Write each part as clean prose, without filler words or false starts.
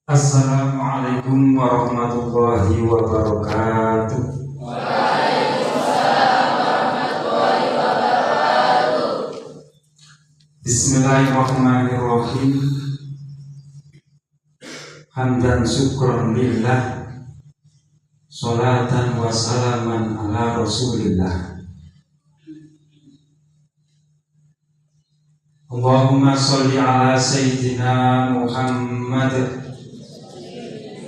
Assalamualaikum warahmatullahi wabarakatuh. Bismillahirrahmanirrahim. Hamdan syukran lillah, salatan wa salaman ala rasulillah. Allahumma sholli ala sayyidina Muhammad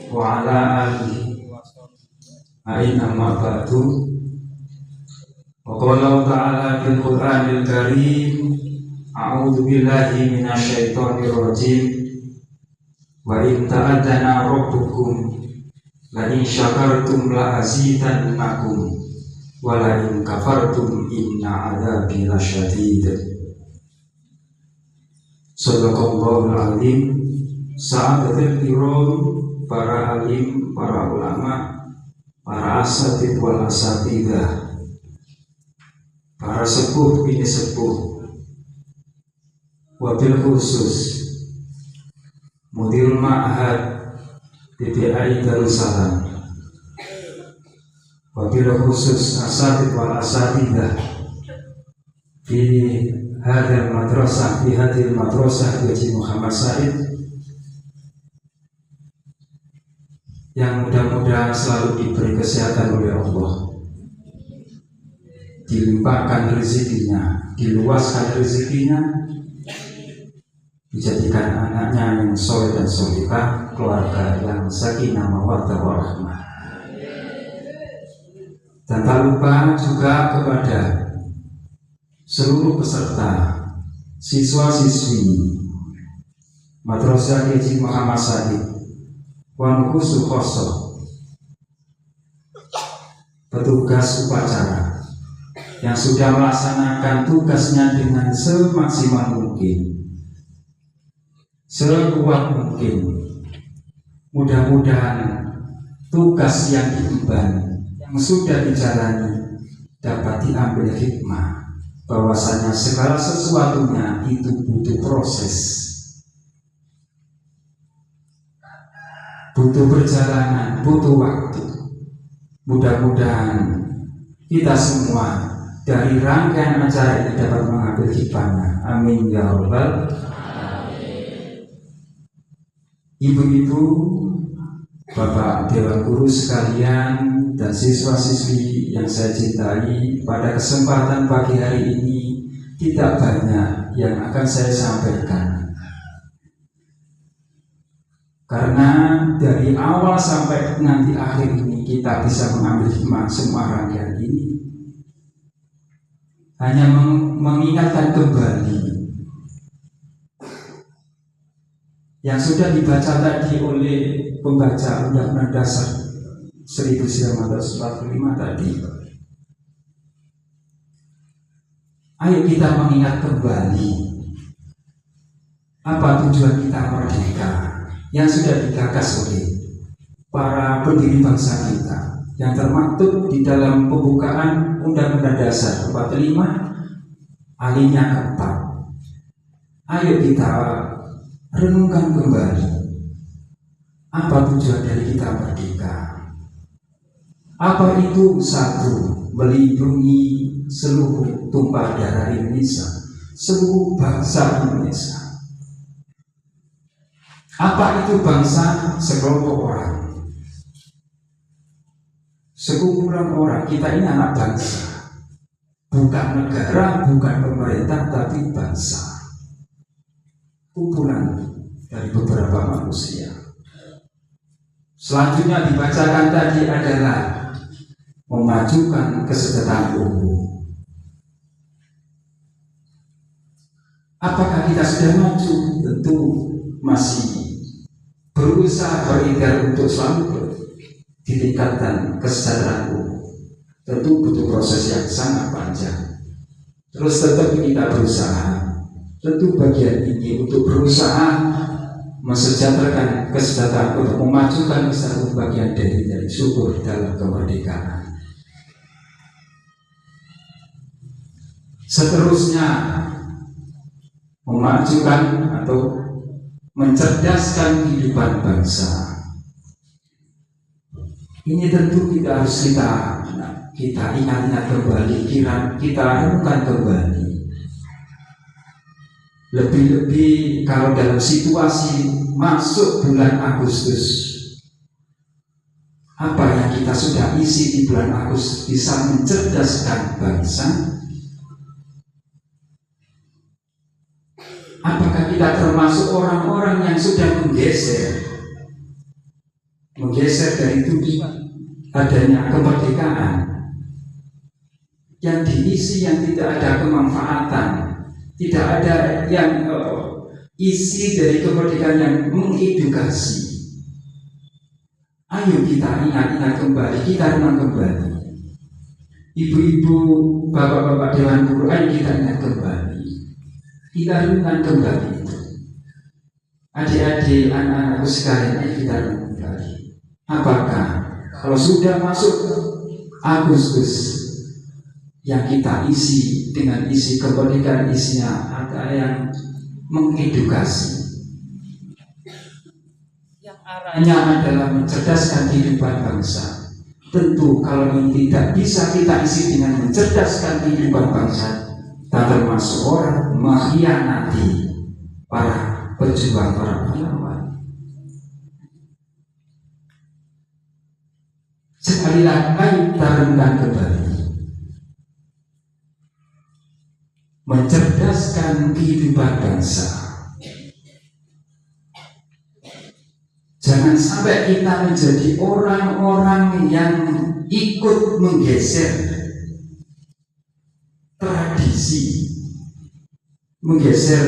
wa ala alihi aina ma ba'du. Wa qala ta'ala bil Qur'anil Karim, a'udzu billahi minasyaitonir rajim. Wa in ta'adzana rabbukum la in syakartum la azidannakum wa la in kafartum inna 'adzabi lasyadid. Shadaqallahul azim. Sa'adatul kiram, para alim, para ulama, para asatid wal asatidah, para sepuh bini sepuh, wabil khusus Mudir Ma'had BPI Darussalam, wabil khusus asatid wal asatidah di hadil madrasah Haji Muhammad Said, yang mudah-mudahan selalu diberi kesehatan oleh Allah, dilimpahkan rezekinya, diluaskan rezekinya, dijadikan anaknya yang soleh dan solehah, keluarga yang sakinah mawaddah warahmah. Dan tak lupa juga kepada seluruh peserta, siswa-siswi Madrasah Haji Muhammad Said wa khusus petugas upacara yang sudah melaksanakan tugasnya dengan semaksimal mungkin, sekuat mungkin. Mudah-mudahan tugas yang diemban, yang sudah dijalani, dapat diambil hikmah bahwasanya segala sesuatunya itu butuh proses, butuh perjalanan, butuh waktu. Mudah-mudahan kita semua dari rangkaian acara ini dapat mengambil hikmahnya. Amin ya rabbal alamin. Ibu-ibu, bapak dewan guru sekalian, dan siswa-siswi yang saya cintai, pada kesempatan pagi hari ini tidak banyak yang akan saya sampaikan, karena dari awal sampai nanti akhir ini kita bisa mengambil hikmah semua rangkaian ini. Hanya mengingatkan kembali yang sudah dibaca tadi oleh pembaca Undang-Undang Dasar 1945 tadi. Ayo kita mengingat kembali apa tujuan kita merdeka yang sudah digagas oleh para pendiri bangsa kita, yang termaktub di dalam pembukaan Undang-Undang Dasar 45 alinya keempat. Ayo kita renungkan kembali apa tujuan dari kita merdeka. Apa itu? Satu, melindungi seluruh tumpah darah Indonesia, seluruh bangsa Indonesia. Apa itu bangsa? Sekelompok orang, sekumpulan orang. Kita ini anak bangsa, bukan negara, bukan pemerintah, tapi bangsa, kumpulan dari beberapa manusia. Selanjutnya dibacakan tadi adalah memajukan kesejahteraan umum. Apakah kita sudah maju? Tentu masih berusaha berikhtiar untuk selalu ditingkatkan kesejahteraan umum. Tentu butuh proses yang sangat panjang. Terus tetap kita berusaha. Tentu bagian ini untuk berusaha mensejahterakan kesejahteraan, untuk memajukan kesejahteraan bagian dari syukur dalam kemerdekaan. Seterusnya memajukan atau mencerdaskan kehidupan bangsa. Ini tentu kita harus kita ingat-ingat kembali, kita renungkan kembali. Lebih-lebih kalau dalam situasi masuk bulan Agustus, apa yang kita sudah isi di bulan Agustus bisa mencerdaskan bangsa? Apakah kita termasuk orang-orang yang sudah menggeser dari tujuan adanya kemerdekaan yang diisi yang tidak ada kemanfaatan, tidak ada yang isi dari kemerdekaan yang mengedukasi? Ayo kita ingat-ingat kembali, kita renang kembali. Ibu-ibu, bapak-bapak Dewan Guru, ayo kita ingat kembali, kita renang kembali. Adik-adik, anak-anakku sekalian, ayo kita renang kembali. Apakah kalau sudah masuk Agustus yang kita isi dengan isi kemerdekaan, isinya ada yang mengedukasi, yang arahnya adalah mencerdaskan kehidupan bangsa. Tentu kalau ini tidak bisa kita isi dengan mencerdaskan kehidupan bangsa, tak termasuk orang mengkhianati para pejuang, para pahlawan. Sekali lagi, ayo kita renungkan kembali, mencerdaskan kehidupan bangsa. Jangan sampai kita menjadi orang-orang yang ikut menggeser tradisi, menggeser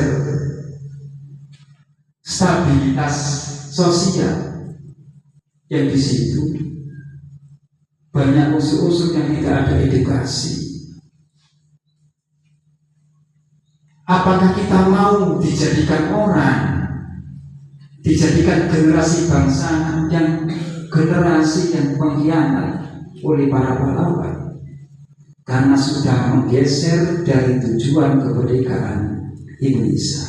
stabilitas sosial yang di situ banyak unsur-unsur yang tidak ada edukasi. Apakah kita mau dijadikan orang, dijadikan generasi bangsa yang generasi yang pengkhianat oleh para pahlawan karena sudah menggeser dari tujuan kemerdekaan Indonesia?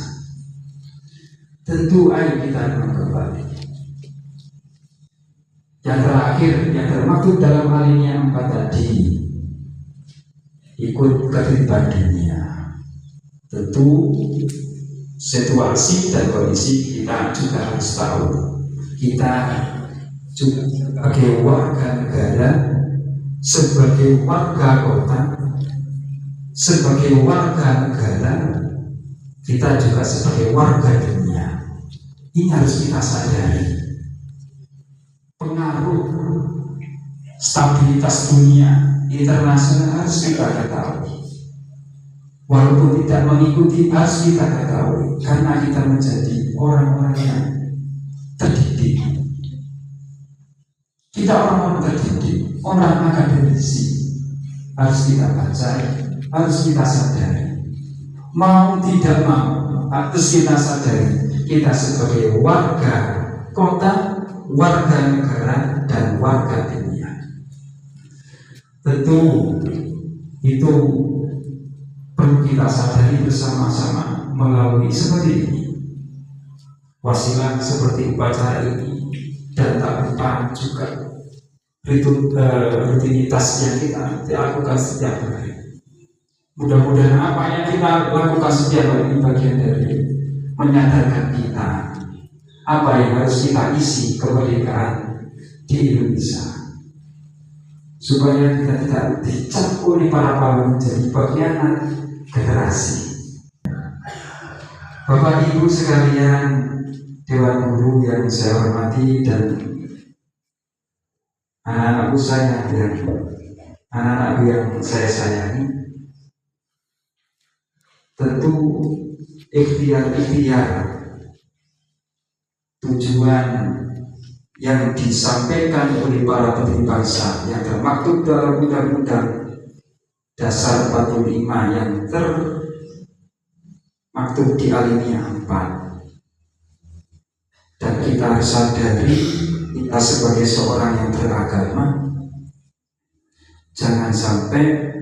Tentu ayo kita kembali. Yang terakhir, yang termaktub dalam alinea 4 tadi, ikut ketertiban dunia. Tentu situasi dan kondisi kita juga harus tahu. Kita juga sebagai warga negara, sebagai warga kota, sebagai warga negara, kita juga sebagai warga dunia. Ini harus kita sadari. Pengaruh stabilitas dunia internasional harus kita ketahui. Walaupun tidak mengikuti, harus kita ketahui, karena kita menjadi orang-orang yang terdidik. Kita orang-orang terdidik, orang akademisi, harus kita baca, harus kita sadari. Mau tidak mau, harus kita sadari, kita sebagai warga kota, warga negara, dan warga dunia. Tentu itu perlu kita sadari bersama-sama melalui seperti ini, wasilah seperti upacara ini, dan tak lupa juga rutinitas yang kita lakukan setiap hari. Mudah-mudahan apa yang kita lakukan setiap hari ini bagian dari menyadarkan kita apa yang harus kita isi kemerdekaan di Indonesia, supaya kita tidak dicap oleh para pahlawan menjadi bagian generasi. Bapak Ibu sekalian, Dewan Guru yang saya hormati, dan anak-anakku saya dan anak-anakku yang saya sayangi, tentu ikhtiar-ikhtiar tujuan yang disampaikan oleh para pendiri bangsa yang termaktub dalam Undang-Undang Dasar 45 yang termaktub di alinea 4, dan kita harus sadari, kita sebagai seorang yang beragama, jangan sampai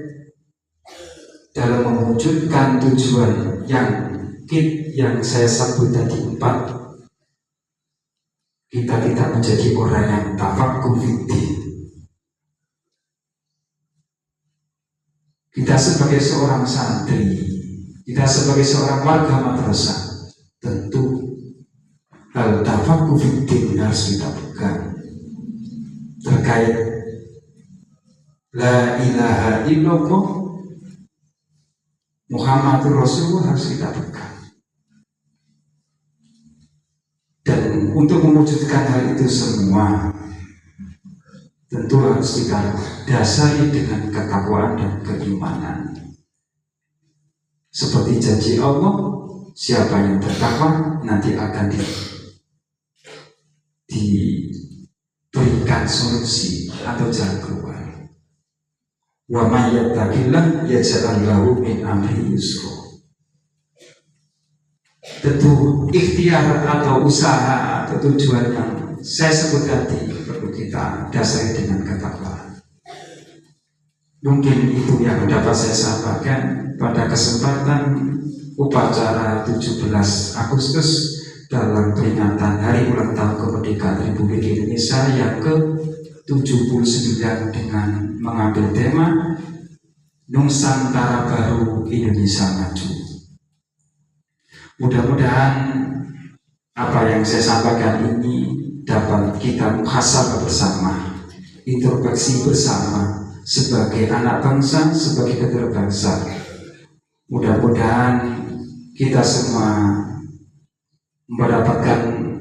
dalam mewujudkan tujuan yang saya sebut tadi 4, kita tidak menjadi orang yang tafaqquh fiddin. Kita sebagai seorang santri, kita sebagai seorang warga madrasah, tentu hal tafaqquh fiddin harus kita pegang. Terkait la ilaha illallah Muhammadur Rasulullah harus kita pegang. Dan untuk mewujudkan hal itu semua, tentu harus kita dasari dengan ketakwaan dan keimanan. Seperti janji Allah, siapa yang bertakwa nanti akan diberikan solusi atau jalan keluar. Wa may yattaqillah yaj'al lahu min amri yusra. Tentu ikhtiar atau usaha atau tujuan yang saya sebut tadi perlu kita dasari dengan ketakwaan. Mungkin itu yang dapat saya sampaikan pada kesempatan upacara 17 Agustus dalam peringatan Hari Ulang Tahun Kemerdekaan Republik Indonesia yang ke-79 dengan mengambil tema Nusantara Baru Indonesia Maju. Mudah-mudahan apa yang saya sampaikan ini dapat kita muhasabah bersama, introspeksi bersama sebagai anak bangsa, sebagai keluarga bangsa. Mudah-mudahan kita semua mendapatkan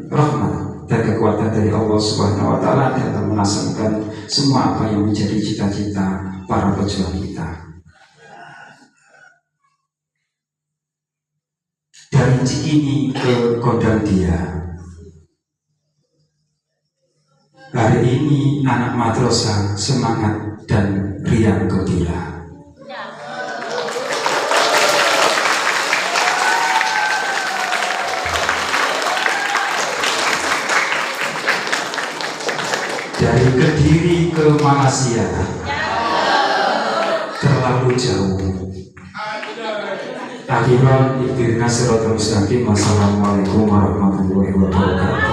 rahmat dan kekuatan dari Allah Subhanahu wa Ta'ala dalam melaksanakan semua apa yang menjadi cita-cita para pejuang kita. Dari Cikini ke Gondangdia, hari ini anak madrasah semangat dan riang gembira. Dari Kediri ke Malaysia terlalu jauh. Akhiran ikhtinas siratal mustaqim. Wassalamualaikum warahmatullahi wabarakatuh.